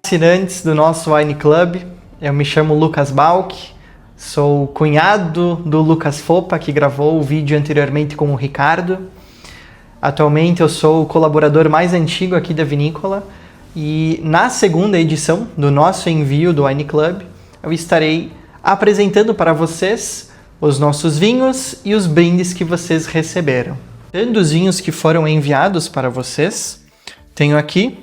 Assinantes do nosso Wine Club, eu me chamo Lucas Balk, sou cunhado do Lucas Fopa, que gravou o vídeo anteriormente com o Ricardo. Atualmente eu sou o colaborador mais antigo aqui da vinícola e na segunda edição do nosso envio do Wine Club, eu estarei apresentando para vocês os nossos vinhos e os brindes que vocês receberam. Tanto os vinhos que foram enviados para vocês, tenho aqui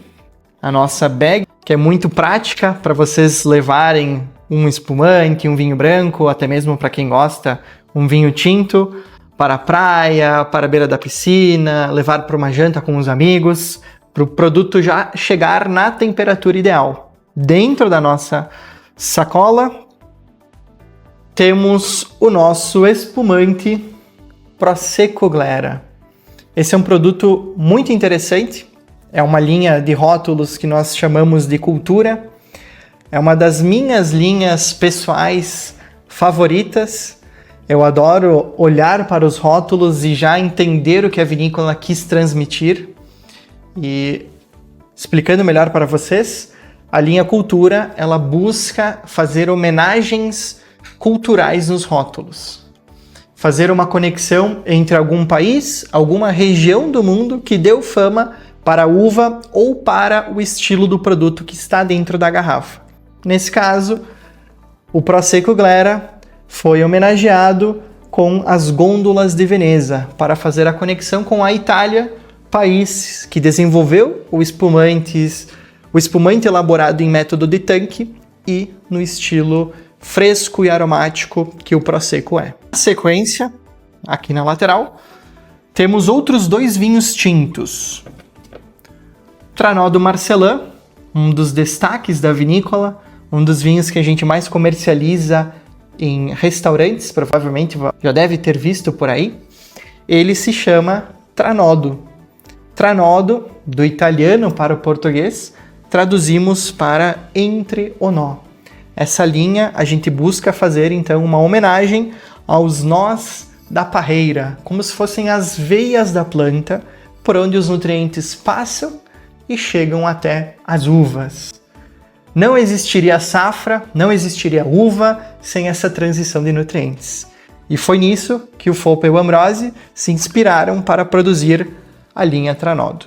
a nossa bag, que é muito prática para vocês levarem um espumante, um vinho branco, até mesmo para quem gosta, um vinho tinto, para a praia, para a beira da piscina, levar para uma janta com os amigos, para o produto já chegar na temperatura ideal. Dentro da nossa sacola, temos o nosso espumante Prosecco Glera. Esse é um produto muito interessante. É uma linha de rótulos que nós chamamos de Cultura. É uma das minhas linhas pessoais favoritas. Eu adoro olhar para os rótulos e já entender o que a vinícola quis transmitir. E explicando melhor para vocês, a linha Cultura, ela busca fazer homenagens culturais nos rótulos. Fazer uma conexão entre algum país, alguma região do mundo que deu fama para a uva ou para o estilo do produto que está dentro da garrafa. Nesse caso, o Prosecco Glera foi homenageado com as gôndolas de Veneza para fazer a conexão com a Itália, país que desenvolveu o espumante elaborado em método de tanque e no estilo fresco e aromático que o Prosecco é. Na sequência, aqui na lateral, temos outros dois vinhos tintos. Tranod Marcelin, um dos destaques da vinícola, um dos vinhos que a gente mais comercializa em restaurantes, provavelmente já deve ter visto por aí. Ele se chama Tranodo. Tranodo, do italiano para o português, traduzimos para entre ou nó. Essa linha a gente busca fazer então uma homenagem aos nós da parreira, como se fossem as veias da planta, por onde os nutrientes passam e chegam até as uvas. Não existiria safra, não existiria uva sem essa transição de nutrientes. E foi nisso que o Fopa e o Ambrosi se inspiraram para produzir a linha Tranodo.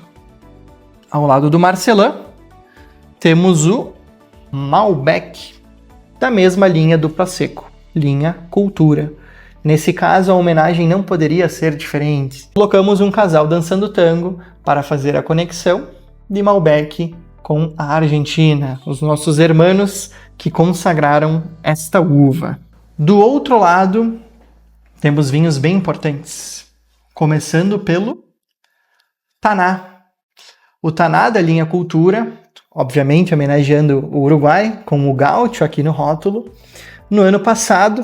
Ao lado do Marcelin, temos o Malbec, da mesma linha do Prosecco, linha Cultura. Nesse caso, a homenagem não poderia ser diferente. Colocamos um casal dançando tango para fazer a conexão de Malbec com a Argentina, os nossos hermanos que consagraram esta uva. Do outro lado, temos vinhos bem importantes, começando pelo Taná. O Taná da linha Cultura, obviamente homenageando o Uruguai, com o Gaúcho aqui no rótulo. No ano passado,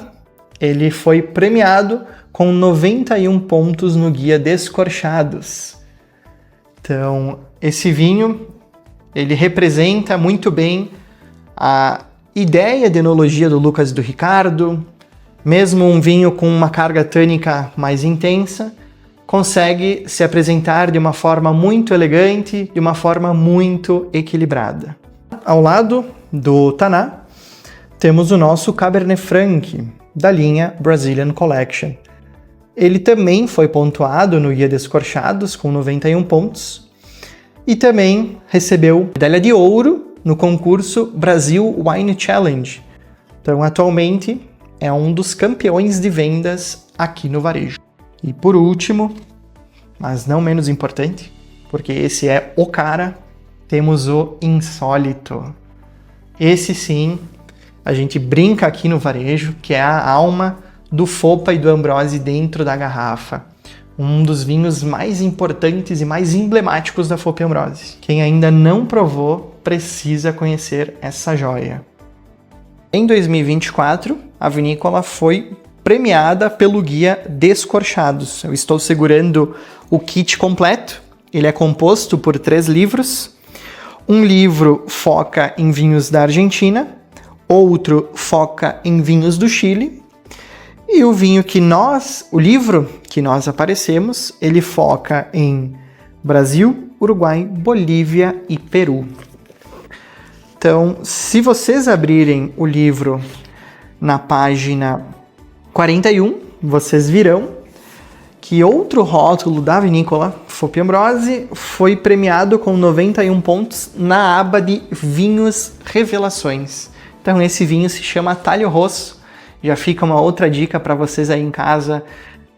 ele foi premiado com 91 pontos no guia Descorchados. Então, esse vinho, ele representa muito bem a ideia de enologia do Lucas e do Ricardo. Mesmo um vinho com uma carga tânica mais intensa, consegue se apresentar de uma forma muito elegante, de uma forma muito equilibrada. Ao lado do Taná, temos o nosso Cabernet Franc, da linha Brazilian Collection. Ele também foi pontuado no Guia Descorchados com 91 pontos e também recebeu medalha de ouro no concurso Brasil Wine Challenge. Então, atualmente, é um dos campeões de vendas aqui no varejo. E por último, mas não menos importante, porque esse é o cara, temos o Insólito. Esse sim, a gente brinca aqui no varejo, que é a alma do Fopa e do Ambrosi dentro da garrafa. Um dos vinhos mais importantes e mais emblemáticos da Fopa e Ambrosi. Quem ainda não provou, precisa conhecer essa joia. Em 2024, a vinícola foi premiada pelo guia Descorchados. Eu estou segurando o kit completo. Ele é composto por 3 livros. Um livro foca em vinhos da Argentina, outro foca em vinhos do Chile, e o livro que nós aparecemos, ele foca em Brasil, Uruguai, Bolívia e Peru. Então, se vocês abrirem o livro na página 41, vocês virão que outro rótulo da vinícola Foppe Ambrosi foi premiado com 91 pontos na aba de Vinhos Revelações. Então esse vinho se chama Taglio Rosso. Já fica uma outra dica para vocês aí em casa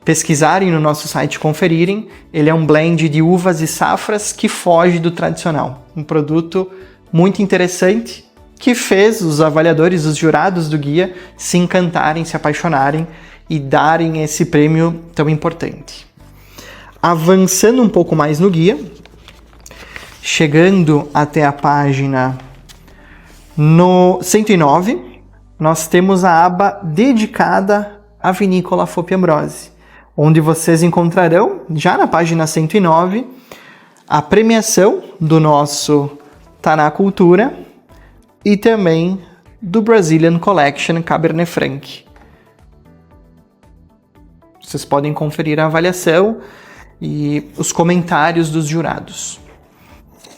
pesquisarem no nosso site e conferirem. Ele é um blend de uvas e safras que foge do tradicional. Um produto muito interessante que fez os avaliadores, os jurados do guia se encantarem, se apaixonarem e darem esse prêmio tão importante. Avançando um pouco mais no guia, chegando até a página 109, nós temos a aba dedicada à vinícola Foppe Ambrosi, onde vocês encontrarão, já na página 109, a premiação do nosso Taná Cultura e também do Brazilian Collection Cabernet Franc. Vocês podem conferir a avaliação e os comentários dos jurados.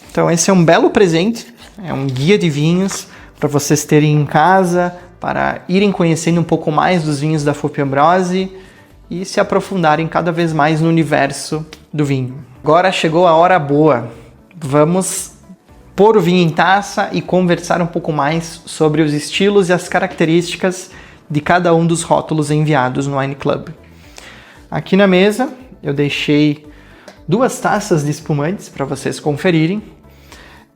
Então esse é um belo presente, é um guia de vinhos para vocês terem em casa, para irem conhecendo um pouco mais dos vinhos da Foppe Ambrosi e se aprofundarem cada vez mais no universo do vinho. Agora chegou a hora boa. Vamos pôr o vinho em taça e conversar um pouco mais sobre os estilos e as características de cada um dos rótulos enviados no Wine Club. Aqui na mesa eu deixei 2 taças de espumantes para vocês conferirem.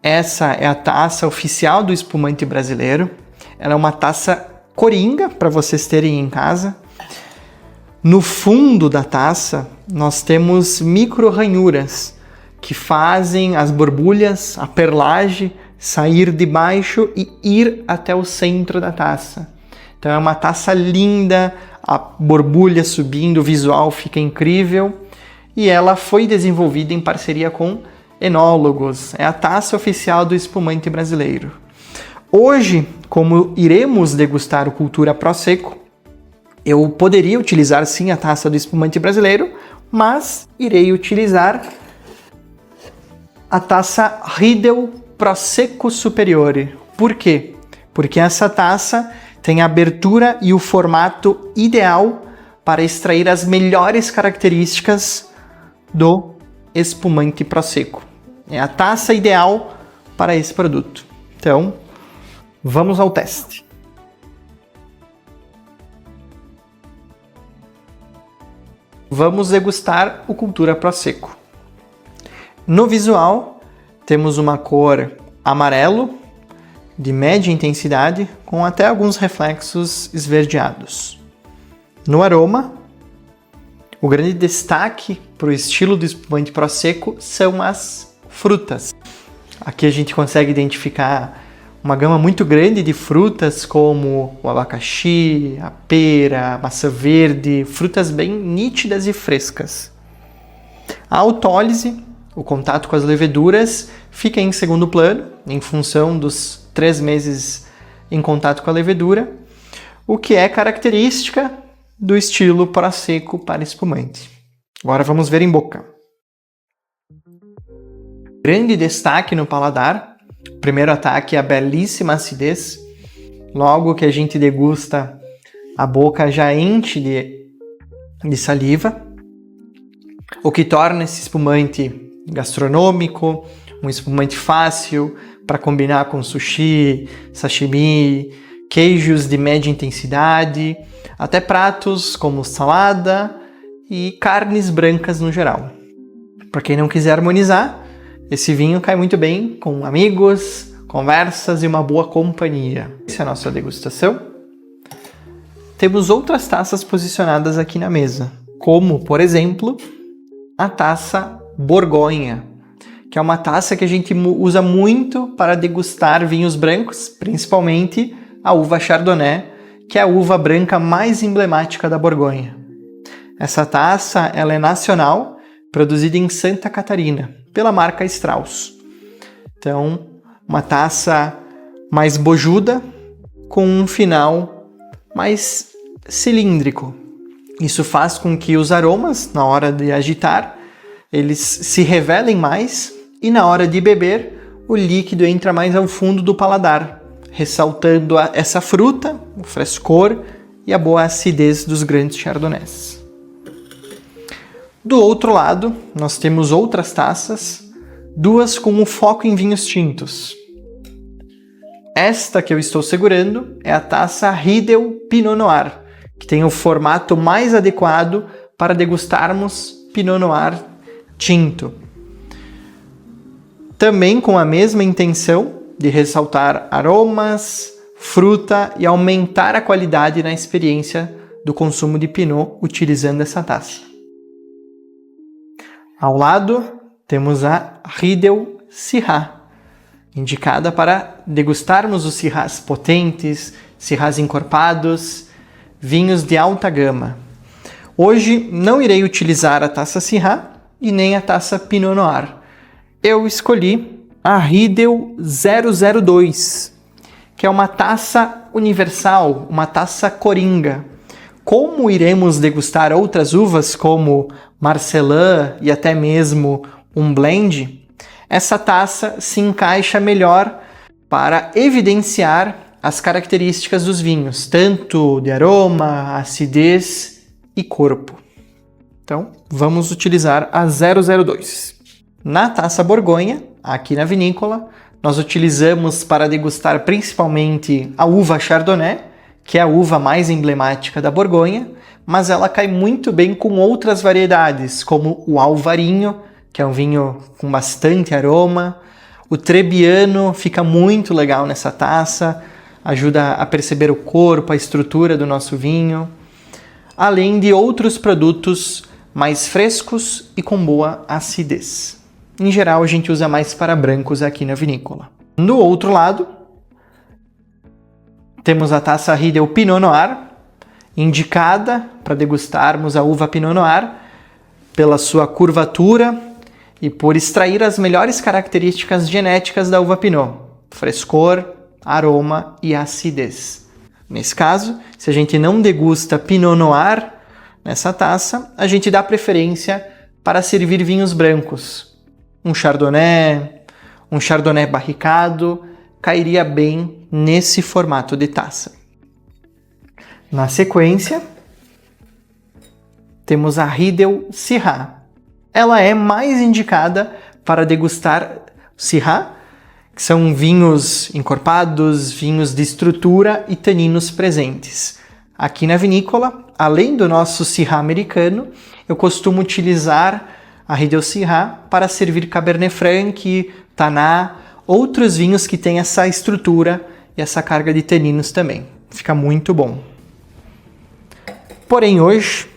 Essa é a taça oficial do espumante brasileiro. Ela é uma taça coringa para vocês terem em casa. No fundo da taça nós temos micro ranhuras que fazem as borbulhas, a perlage, sair de baixo e ir até o centro da taça. Então é uma taça linda, a borbulha subindo, o visual fica incrível e ela foi desenvolvida em parceria com enólogos. É a taça oficial do espumante brasileiro. Hoje, como iremos degustar o Cultura Prosecco, eu poderia utilizar sim a taça do espumante brasileiro, mas irei utilizar a taça Riedel Prosecco Superiore. Por quê? Porque essa taça tem a abertura e o formato ideal para extrair as melhores características do espumante Prosecco. É a taça ideal para esse produto. Então, vamos ao teste. Vamos degustar o Cultura Prosecco. No visual, temos uma cor amarelo, de média intensidade, com até alguns reflexos esverdeados. No aroma, o grande destaque para o estilo do espumante Prosecco são as frutas. Aqui a gente consegue identificar uma gama muito grande de frutas como o abacaxi, a pera, a maçã verde, frutas bem nítidas e frescas. A autólise, o contato com as leveduras, fica em segundo plano, em função dos 3 meses em contato com a levedura, o que é característica do estilo Prosecco para espumante. Agora vamos ver em boca. Grande destaque no paladar. O primeiro ataque é a belíssima acidez. Logo que a gente degusta, a boca já enche de saliva, o que torna esse espumante gastronômico, um espumante fácil para combinar com sushi, sashimi, queijos de média intensidade, até pratos como salada e carnes brancas no geral. Para quem não quiser harmonizar, esse vinho cai muito bem com amigos, conversas e uma boa companhia. Essa é a nossa degustação. Temos outras taças posicionadas aqui na mesa, como, por exemplo, a taça Borgonha, que é uma taça que a gente usa muito para degustar vinhos brancos, principalmente a uva Chardonnay, que é a uva branca mais emblemática da Borgonha. Essa taça ela é nacional, produzida em Santa Catarina, pela marca Strauss. Então, uma taça mais bojuda, com um final mais cilíndrico. Isso faz com que os aromas, na hora de agitar, eles se revelem mais e na hora de beber, o líquido entra mais ao fundo do paladar, ressaltando essa fruta, o frescor e a boa acidez dos grandes chardonnays. Do outro lado, nós temos outras taças, duas com um foco em vinhos tintos. Esta que eu estou segurando é a taça Riedel Pinot Noir, que tem o formato mais adequado para degustarmos Pinot Noir tinto. Também com a mesma intenção de ressaltar aromas, fruta e aumentar a qualidade na experiência do consumo de Pinot utilizando essa taça. Ao lado temos a Riedel Syrah, indicada para degustarmos os Syrahs potentes, Syrahs encorpados, vinhos de alta gama. Hoje não irei utilizar a taça Syrah e nem a taça Pinot Noir. Eu escolhi a Riedel 002, que é uma taça universal, uma taça coringa. Como iremos degustar outras uvas como Marcelin e até mesmo um blend, essa taça se encaixa melhor para evidenciar as características dos vinhos, tanto de aroma, acidez e corpo. Então, vamos utilizar a 002. Na taça Borgonha, aqui na vinícola, nós utilizamos para degustar principalmente a uva Chardonnay, que é a uva mais emblemática da Borgonha, mas ela cai muito bem com outras variedades, como o Alvarinho, que é um vinho com bastante aroma. O Trebbiano fica muito legal nessa taça, ajuda a perceber o corpo, a estrutura do nosso vinho, além de outros produtos mais frescos e com boa acidez. Em geral, a gente usa mais para brancos aqui na vinícola. Do outro lado, temos a taça Riedel Pinot Noir, indicada para degustarmos a uva Pinot Noir pela sua curvatura e por extrair as melhores características genéticas da uva Pinot: frescor, aroma e acidez. Nesse caso, se a gente não degusta Pinot Noir nessa taça, a gente dá preferência para servir vinhos brancos. Um Chardonnay barricado cairia bem nesse formato de taça. Na sequência, temos a Riedel Syrah. Ela é mais indicada para degustar Syrah, que são vinhos encorpados, vinhos de estrutura e taninos presentes. Aqui na vinícola, além do nosso Syrah americano, eu costumo utilizar a Riedel Syrah para servir Cabernet Franc, Taná, outros vinhos que têm essa estrutura e essa carga de taninos também. Fica muito bom. Porém, hoje,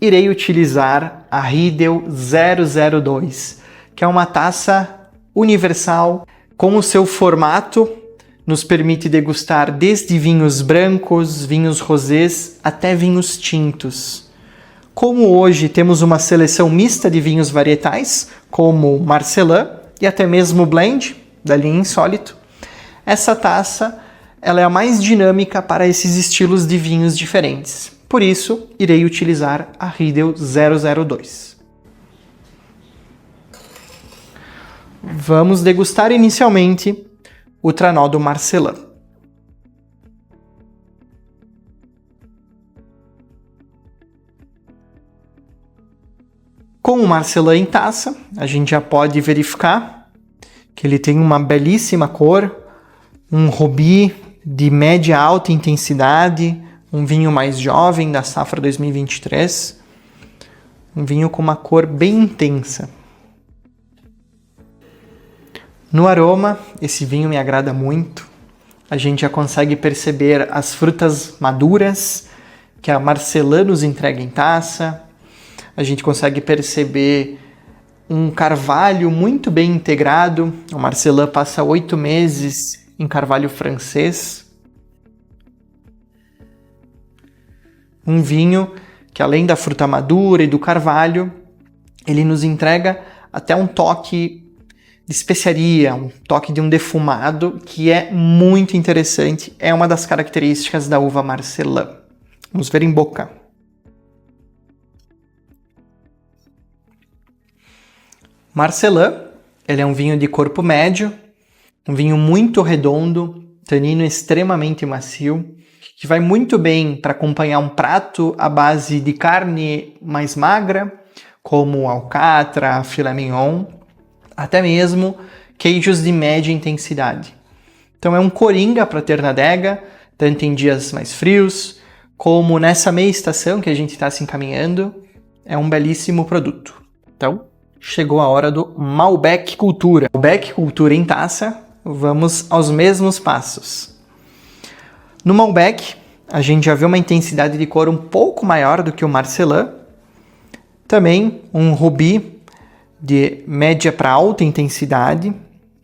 irei utilizar a Riedel 002, que é uma taça universal, com o seu formato, nos permite degustar desde vinhos brancos, vinhos rosés, até vinhos tintos. Como hoje temos uma seleção mista de vinhos varietais, como Marcelin e até mesmo Blend, da linha Insólito, essa taça ela é a mais dinâmica para esses estilos de vinhos diferentes. Por isso, irei utilizar a Riedel 002. Vamos degustar inicialmente o Tranós do Marcelin. Com o Marcelin em taça, a gente já pode verificar que ele tem uma belíssima cor, um rubi de média alta intensidade, um vinho mais jovem da safra 2023, um vinho com uma cor bem intensa. No aroma, esse vinho me agrada muito. A gente já consegue perceber as frutas maduras que a Marcelin nos entrega em taça. A gente consegue perceber um carvalho muito bem integrado. O Marcelin passa 8 meses em carvalho francês. Um vinho que, além da fruta madura e do carvalho, ele nos entrega até um toque de especiaria, um toque de um defumado que é muito interessante. É uma das características da uva Marcelin. Vamos ver em boca. Marcelin Ele é um vinho de corpo médio, um vinho muito redondo, tanino extremamente macio, que vai muito bem para acompanhar um prato à base de carne mais magra, como alcatra, filé mignon, até mesmo queijos de média intensidade. Então é um coringa para ter na adega, tanto em dias mais frios, como nessa meia estação que a gente está se encaminhando. É um belíssimo produto. Então, chegou a hora do Malbec Cultura. Malbec Cultura em taça, vamos aos mesmos passos. No Malbec, a gente já vê uma intensidade de cor um pouco maior do que o Marcelin. Também um Ruby de média para alta intensidade,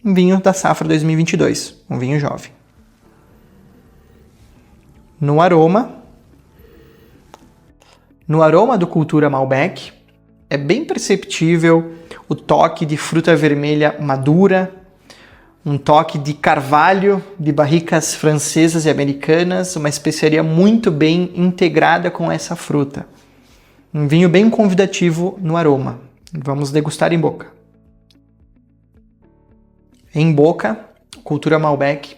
um vinho da safra 2022, um vinho jovem. No aroma do Cultura Malbec, é bem perceptível o toque de fruta vermelha madura, um toque de carvalho de barricas francesas e americanas, uma especiaria muito bem integrada com essa fruta. Um vinho bem convidativo no aroma. Vamos degustar em boca. Em boca, Cultura Malbec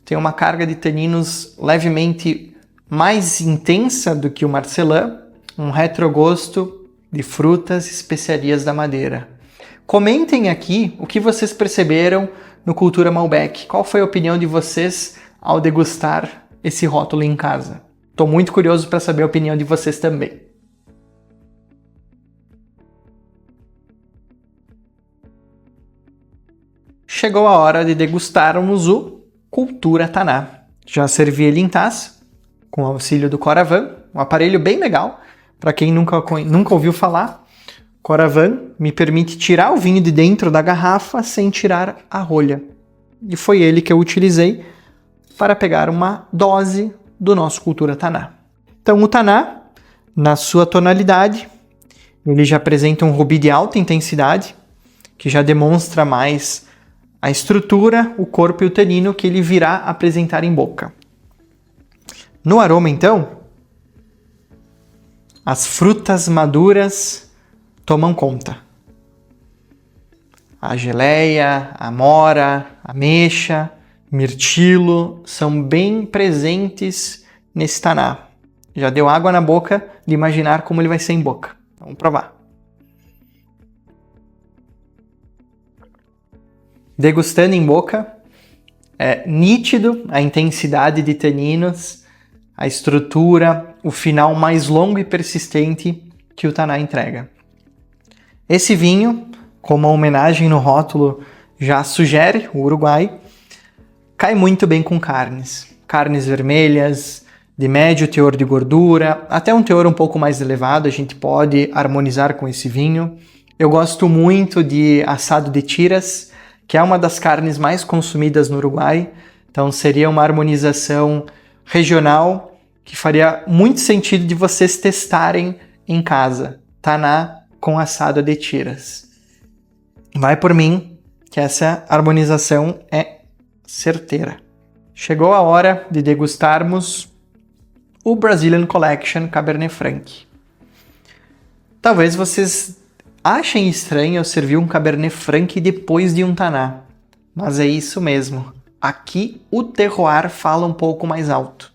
tem uma carga de taninos levemente mais intensa do que o Marcelin, um retrogosto de frutas e especiarias da madeira. Comentem aqui o que vocês perceberam no Cultura Malbec. Qual foi a opinião de vocês ao degustar esse rótulo em casa? Estou muito curioso para saber a opinião de vocês também. Chegou a hora de degustarmos o Cultura Taná. Já servi ele em taça, com o auxílio do Coravin, um aparelho bem legal. Para quem nunca ouviu falar, Coravin me permite tirar o vinho de dentro da garrafa sem tirar a rolha. E foi ele que eu utilizei para pegar uma dose do nosso Cultura Taná. Então o Taná, na sua tonalidade, ele já apresenta um rubi de alta intensidade, que já demonstra mais a estrutura, o corpo e o tanino que ele virá apresentar em boca. No aroma, então, as frutas maduras tomam conta. A geleia, a amora, a ameixa, mirtilo são bem presentes nesse taná. Já deu água na boca de imaginar como ele vai ser em boca. Vamos provar. Degustando em boca, é nítido a intensidade de taninos, a estrutura, o final mais longo e persistente que o taná entrega. Esse vinho, como a homenagem no rótulo já sugere, o Uruguai, cai muito bem com carnes. Carnes vermelhas, de médio teor de gordura, até um teor um pouco mais elevado, a gente pode harmonizar com esse vinho. Eu gosto muito de assado de tiras, que é uma das carnes mais consumidas no Uruguai, então seria uma harmonização regional que faria muito sentido de vocês testarem em casa. Taná com assado de tiras. Vai por mim, que essa harmonização é certeira. Chegou a hora de degustarmos o Brazilian Collection Cabernet Franc. Talvez vocês achem estranho eu servir um Cabernet Franc depois de um Taná, mas é isso mesmo. Aqui o terroir fala um pouco mais alto.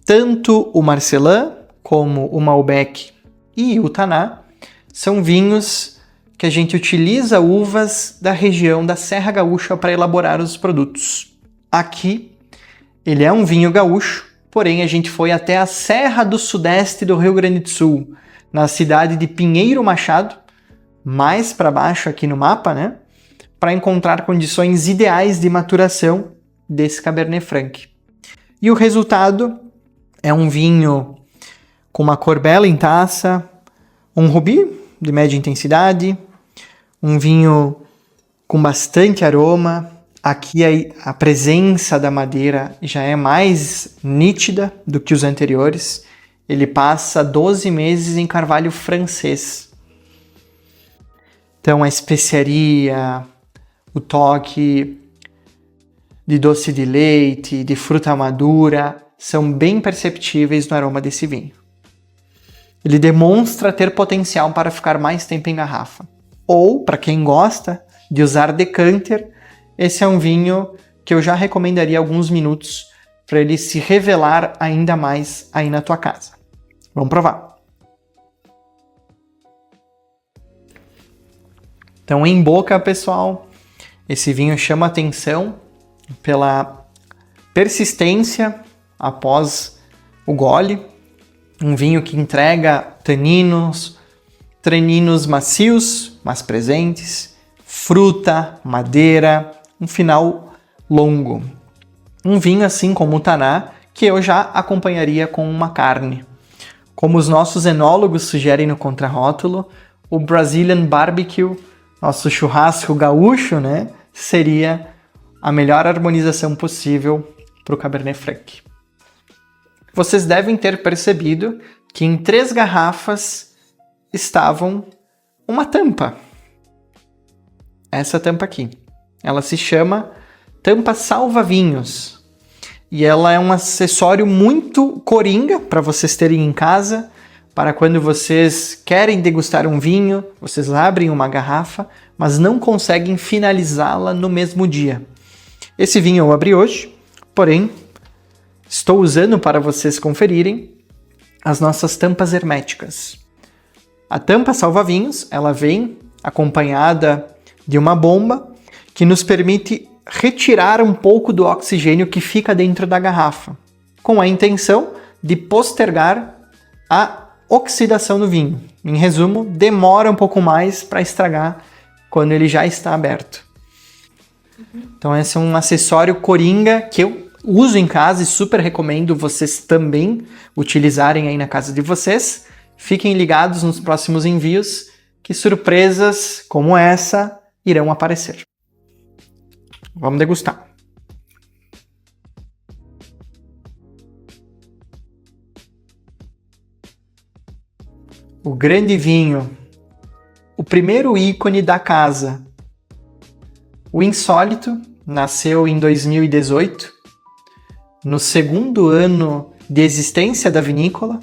Tanto o Marcelin como o Malbec e o Taná são vinhos que a gente utiliza uvas da região da Serra Gaúcha para elaborar os produtos. Aqui ele é um vinho gaúcho, porém a gente foi até a Serra do Sudeste do Rio Grande do Sul, na cidade de Pinheiro Machado, mais para baixo aqui no mapa, né? Para encontrar condições ideais de maturação desse Cabernet Franc. E o resultado é um vinho com uma cor bela em taça, um rubi de média intensidade, um vinho com bastante aroma. Aqui a presença da madeira já é mais nítida do que os anteriores. Ele passa 12 meses em carvalho francês. Então a especiaria, o toque de doce de leite, de fruta madura, são bem perceptíveis no aroma desse vinho. Ele demonstra ter potencial para ficar mais tempo em garrafa. Ou, para quem gosta de usar decanter, esse é um vinho que eu já recomendaria alguns minutos para ele se revelar ainda mais aí na tua casa. Vamos provar. Então, em boca, pessoal, esse vinho chama atenção pela persistência após o gole. Um vinho que entrega taninos macios, mas presentes, fruta, madeira, um final longo. Um vinho assim como o Taná, que eu já acompanharia com uma carne. Como os nossos enólogos sugerem no contrarótulo, o Brazilian Barbecue, nosso churrasco gaúcho, né, seria a melhor harmonização possível para o Cabernet Franc. Vocês devem ter percebido que em 3 garrafas estavam uma tampa. Essa tampa aqui. Ela se chama tampa salva-vinhos. E ela é um acessório muito coringa para vocês terem em casa, para quando vocês querem degustar um vinho, vocês abrem uma garrafa, mas não conseguem finalizá-la no mesmo dia. Esse vinho eu abri hoje, porém, estou usando para vocês conferirem as nossas tampas herméticas. A tampa salva-vinhos, ela vem acompanhada de uma bomba que nos permite retirar um pouco do oxigênio que fica dentro da garrafa, com a intenção de postergar a oxidação do vinho. Em resumo, demora um pouco mais para estragar quando ele já está aberto. Então esse é um acessório coringa que eu uso em casa e super recomendo vocês também utilizarem aí na casa de vocês. Fiquem ligados nos próximos envios que surpresas como essa irão aparecer. Vamos degustar. O grande vinho, o primeiro ícone da casa. O Insólito nasceu em 2018, no segundo ano de existência da vinícola.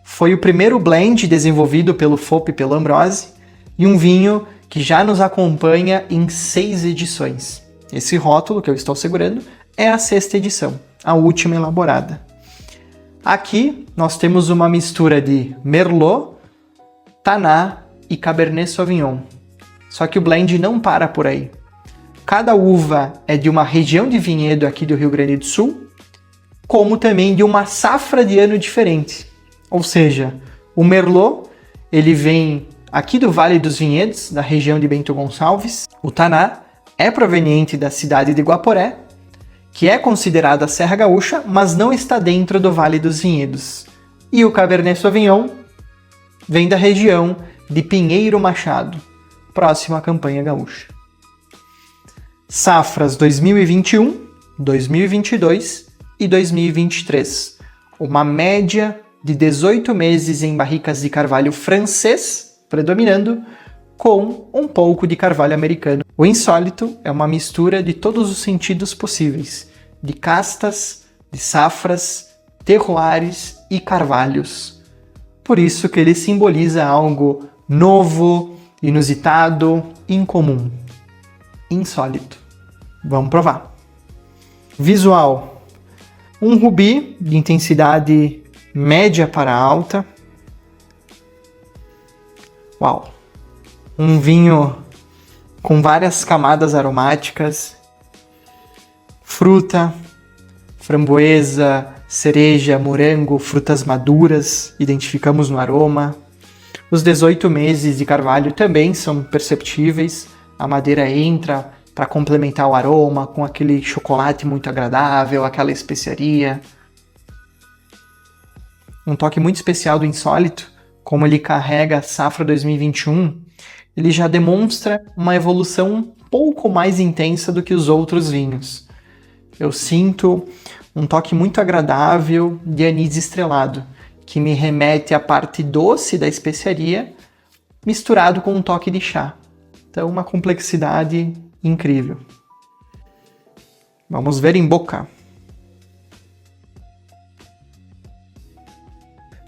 Foi o primeiro blend desenvolvido pelo FOP e pelo Ambrosi e um vinho que já nos acompanha em 6 edições. Esse rótulo que eu estou segurando é a 6ª edição, a última elaborada. Aqui nós temos uma mistura de Merlot, Taná e Cabernet Sauvignon. Só que o blend não para por aí. Cada uva é de uma região de vinhedo aqui do Rio Grande do Sul, como também de uma safra de ano diferente. Ou seja, o Merlot, ele vem aqui do Vale dos Vinhedos, da região de Bento Gonçalves. O Taná é proveniente da cidade de Guaporé, que é considerada a Serra Gaúcha, mas não está dentro do Vale dos Vinhedos. E o Cabernet Sauvignon vem da região de Pinheiro Machado, próximo à campanha gaúcha. Safras 2021, 2022 e 2023. Uma média de 18 meses em barricas de carvalho francês, predominando, com um pouco de carvalho americano. O Insólito é uma mistura de todos os sentidos possíveis, de castas, de safras, terroirs e carvalhos. Por isso que ele simboliza algo novo, inusitado, incomum. Insólito. Vamos provar. Visual. Um rubi de intensidade média para alta. Uau! Um vinho com várias camadas aromáticas, fruta, framboesa, cereja, morango, frutas maduras, identificamos no aroma. Os 18 meses de carvalho também são perceptíveis, a madeira entra para complementar o aroma com aquele chocolate muito agradável, aquela especiaria. Um toque muito especial do Insólito, como ele carrega a safra 2021, ele já demonstra uma evolução um pouco mais intensa do que os outros vinhos. Eu sinto um toque muito agradável de anis estrelado, que me remete à parte doce da especiaria, misturado com um toque de chá. Então, uma complexidade incrível. Vamos ver em boca.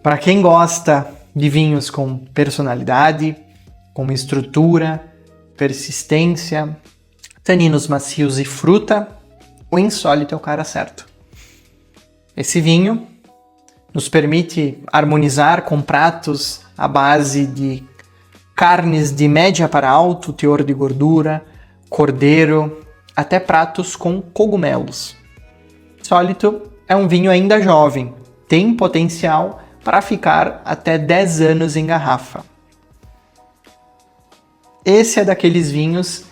Para quem gosta de vinhos com personalidade, com estrutura, persistência, taninos macios e fruta, o insólito é o cara certo. Esse vinho nos permite harmonizar com pratos à base de carnes de média para alto teor de gordura, cordeiro, até pratos com cogumelos. Insólito é um vinho ainda jovem, tem potencial para ficar até 10 anos em garrafa. Esse é daqueles vinhos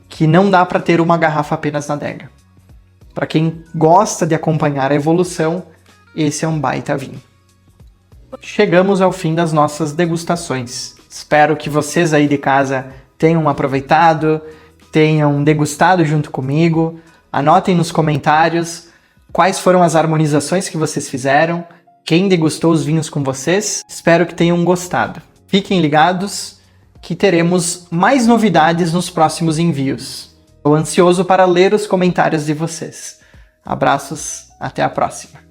que não dá para ter uma garrafa apenas na adega. Para quem gosta de acompanhar a evolução, esse é um baita vinho. Chegamos ao fim das nossas degustações. Espero que vocês aí de casa tenham aproveitado, tenham degustado junto comigo. Anotem nos comentários quais foram as harmonizações que vocês fizeram, quem degustou os vinhos com vocês. Espero que tenham gostado. Fiquem ligados que teremos mais novidades nos próximos envios. Estou ansioso para ler os comentários de vocês. Abraços, até a próxima.